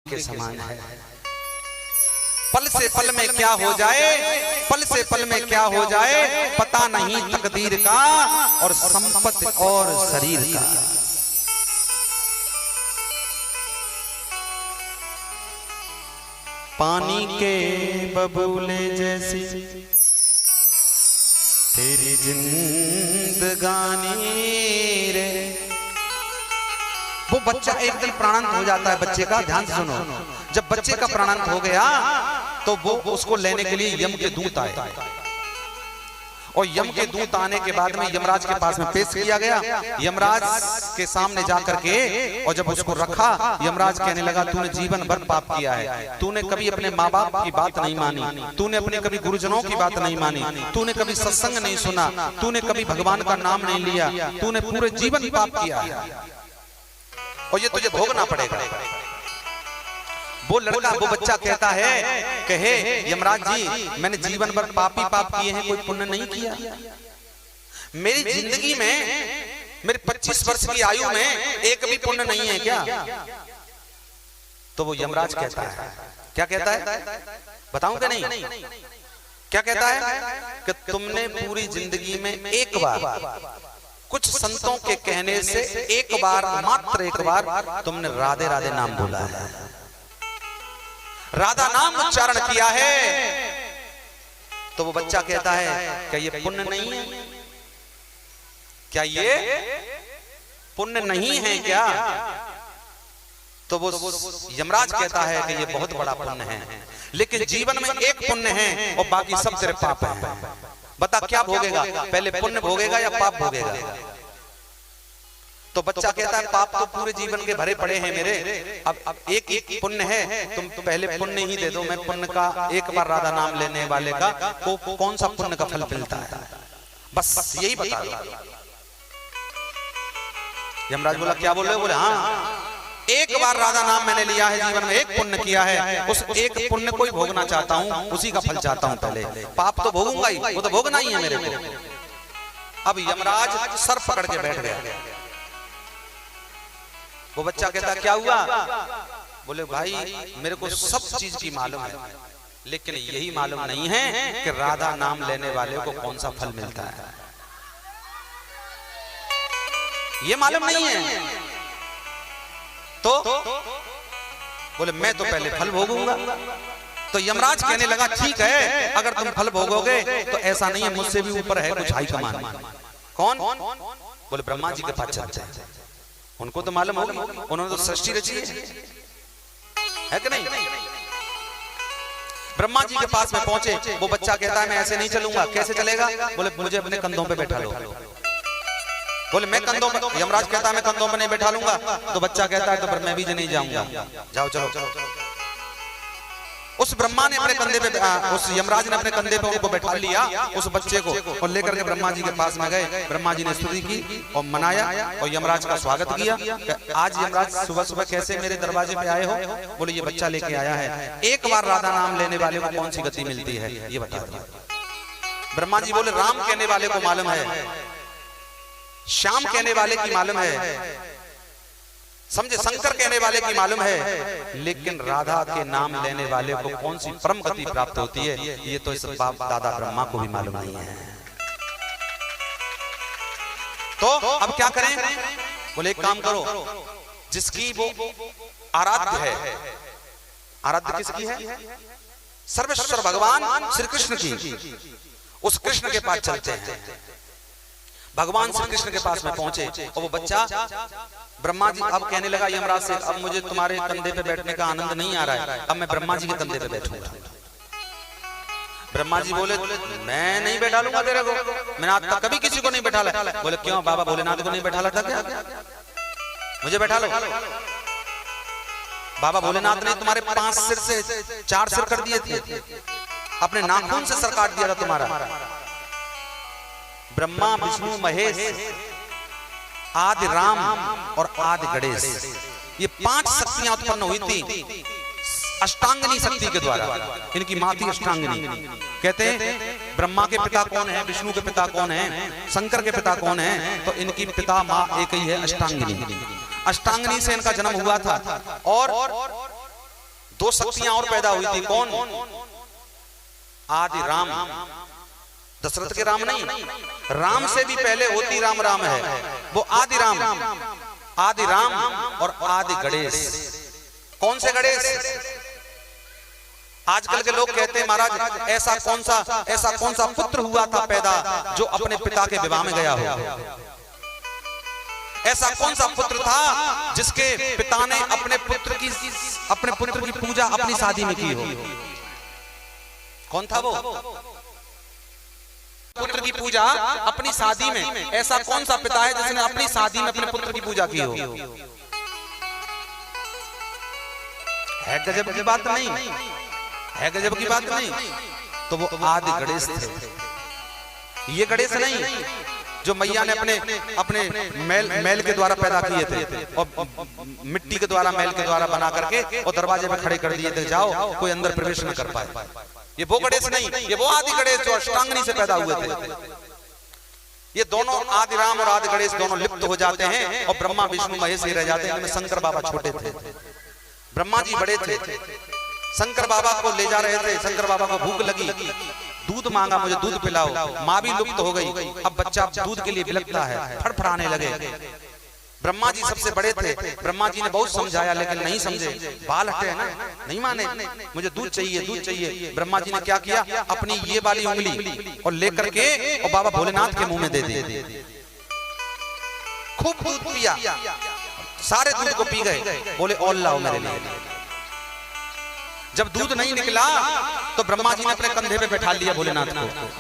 के समान है। पल से पल में क्या हो जाए, पल से पल में क्या हो जाए पता नहीं तकदीर का, और संपत्ति और शरीर का। पानी के बबूले जैसी तेरी जिंदगानी रे। वो बच्चा एक दिन प्राणांत हो जाता है। बच्चे का ध्यान से सुनो, जब बच्चे का प्राणांत हो गया तो वो उसको लेने के लिए यम के दूत आए, और यम के दूत आने के बाद में यमराज के पास में पेश किया गया। यमराज के सामने जाकर के और जब उसको रखा, यमराज कहने लगा तूने जीवन भर पाप किया है, तूने कभी अपने माँ बाप की बात नहीं मानी, तूने अपने कभी गुरुजनों की बात नहीं मानी, तूने कभी सत्संग नहीं सुना, तूने कभी भगवान का नाम नहीं लिया, तूने पूरे जीवन पाप किया है और ये तुझे भोगना पड़ेगा। वो लड़का, वो बच्चा कहता है कि हे यमराज जी, मैंने जीवन भर पाप ही पाप किए हैं, कोई पुण्य नहीं किया। मेरी जिंदगी में, मेरे 25 वर्ष की आयु में एक भी पुण्य नहीं है क्या? तो वो यमराज कहता है, क्या कहता है बताऊं कि नहीं? क्या कहता है कि तुमने पूरी जिंदगी में एक बार, कुछ संतों के कहने से एक बार, मात्र एक बार तुमने राधे राधे नाम बोला है, राधा नाम उच्चारण किया है। तो वो बच्चा कहता है क्या ये पुण्य नहीं है? क्या ये पुण्य नहीं है क्या? तो वो यमराज कहता है कि ये बहुत बड़ा पुण्य है, लेकिन जीवन में एक पुण्य है और बाकी सब तेरे पाप है। बता क्या भोगेगा, पहले पुण्य भोगेगा या पाप भोगेगा? तो बच्चा कहता है पाप तो पूरे जीवन के भरे पड़े हैं मेरे, अब एक एक पुण्य है, तुम पहले पुण्य ही दे दो। मैं पुण्य का, एक बार राधा नाम लेने वाले का को कौन सा पुण्य का फल मिलता है, बस यही बता दो। यमराज बोला क्या बोल रहे हो? बोले हाँ, एक बार राधा नाम मैंने लिया है, जीवन में एक पुण्य किया है, उस एक पुण्य को ही भोगना चाहता हूँ, उसी का फल चाहता हूँ। पहले पाप तो भोगूंगा ही, वो तो भोगना ही है मेरे को। अब यमराज सर पकड़ के बैठ गया। वो बच्चा कहता क्या हुआ? बोले भाई मेरे को सब चीज की मालूम है, लेकिन यही मालूम नहीं है कि राधा नाम लेने वाले को कौन सा फल मिलता है, ये मालूम नहीं है। तो बोले मैं तो पहले फल भोगूंगा। तो यमराज कहने लगा ठीक है, अगर तुम फल भोगोगे तो ऐसा नहीं है, मुझसे भी ऊपर है कुछ हाई कमान। कौन? बोले ब्रह्मा जी के पास चलते हैं, उनको तो मालूम होगी, उन्होंने तो सृष्टि रची है कि नहीं? ब्रह्मा जी के पास में पहुंचे। वो बच्चा कहता है मैं ऐसे नहीं चलूंगा। कैसे चलेगा? बोले मुझे अपने कंधों पे बैठा लो। बोले मैं कंधों पे? यमराज कहता है मैं कंधों पे नहीं बैठा लूंगा। तो बच्चा कहता है तो फिर मैं भी नहीं जाऊंगा। जाओ चलो चलो। उस ब्रह्मा ने अपने कंधे पे, उस यमराज ने अपने कंधे पे उनको बैठा लिया, उस बच्चे को, और लेकर के ब्रह्मा जी के पास में गए। ब्रह्मा जी ने स्तुति की और मनाया और यमराज का स्वागत किया। आज यमराज सुबह सुबह कैसे मेरे दरवाजे पे आए हो? बोले ये बच्चा लेके आया है, एक बार राधा नाम लेने वाले को कौन सी गति मिलती है ये बता दो। ब्रह्मा जी बोले राम कहने वाले को मालूम है, श्याम कहने वाले की मालूम है, समझे, शंकर कहने वाले की मालूम है, लेकिन राधा के नाम लेने वाले को कौन सी परम गति प्राप्त होती है ये तो इस बाप दादा ब्रह्मा को भी मालूम नहीं है। तो अब क्या करें? बोले एक काम करो, जिसकी वो आराध्य है, आराध्य किसकी है? सर्वेश्वर भगवान श्री कृष्ण की। उस कृष्ण के पास चलते हैं। भगवान श्री कृष्ण के पास में पहुंचे और वो बच्चा, ब्रह्मा जी अब कहने लगा यमराज से, अब मुझे तुम्हारे कंधे पे बैठने का आनंद नहीं आ रहा है, अब मैं ब्रह्मा जी के कंधे पे बैठूंगा। ब्रह्मा जी बोले मैं नहीं बैठा लूंगा तेरे को, मैंने आज तक कभी किसी को नहीं बैठा ला। बोले क्यों? बाबा भोलेनाथ को नहीं बैठा था क्या? मुझे बैठा लो। बाबा भोलेनाथ ने तुम्हारे 5 सिर से 4 सिर कर दिए थे, अपने नाखून से सर काट दिया था तुम्हारा। ब्रह्मा विष्णु महेश, आदि राम और आदि गणेश, ये 5 शक्तियां उत्पन्न हुई थी अष्टांगिनी शक्ति के द्वारा। इनकी मां थी अष्टांगिनी। कहते हैं ब्रह्मा के पिता कौन है, विष्णु के पिता कौन है, शंकर के पिता कौन है? तो इनकी पिता मां एक ही है, अष्टांगिनी। अष्टांगिनी से इनका जन्म हुआ था। और दो शक्तियां और पैदा हुई थी। कौन? आदि राम। दशरथ के राम नहीं, राम से भी पहले होती राम राम है, वो आदि राम। आदि राम और आदि गणेश। कौन से गणेश? आजकल के लोग कहते हैं महाराज ऐसा कौन सा पुत्र हुआ था पैदा जो अपने पिता के विवाह में गया हो? ऐसा कौन सा पुत्र था जिसके पिता ने अपने पुत्र की पूजा अपनी शादी में की हो? कौन था वो? पुत्र की पूजा अपनी शादी में, ऐसा कौन सा पिता है जिसने अपनी शादी में अपने पुत्र की पूजा की हो? है गजब की बात नहीं? है गजब की बात नहीं? तो वो आदि गणेश थे। ये गणेश नहीं जो मैया ने अपने मैल के द्वारा पैदा किए थे और मिट्टी के द्वारा मैल के द्वारा बना करके और दरवाजे पे खड़े कर दिए थे, जाओ कोई अंदर प्रवेश न कर पाए। ये वो गणेश नहीं, ये वो आदि गणेश जो अष्टांगनी से पैदा हुए थे। ये दोनों आदि राम और आदि गणेश दोनों लिप्त हो जाते हैं और ब्रह्मा विष्णु महेश ही रह जाते हैं। इनमें शंकर बाबा छोटे थे, ब्रह्मा जी बड़े थे। शंकर बाबा को ले जा रहे थे, शंकर बाबा को भूख लगी, दूध मांगा, मुझे दूध पिलाओ। माँ भी लुप्त हो गई, अब बच्चा दूध के लिए बिलखता है, फड़फड़ाने लगे। ब्रह्मा जी सबसे बड़े थे, ब्रह्मा जी ने बहुत समझाया लेकिन नहीं समझे, बाल हटे ना, नहीं माने, मुझे दूध चाहिए दूध चाहिए। ब्रह्मा जी ने क्या किया, अपनी ये वाली उंगली और लेकर के और बाबा भोलेनाथ के मुंह में दे दी। खूब दूध पिया, सारे दूध को पी गए, बोले और लाओ मेरे लिए। जब दूध नहीं निकला तो ब्रह्मा जी ने अपने कंधे पे बैठा लिया भोलेनाथ को।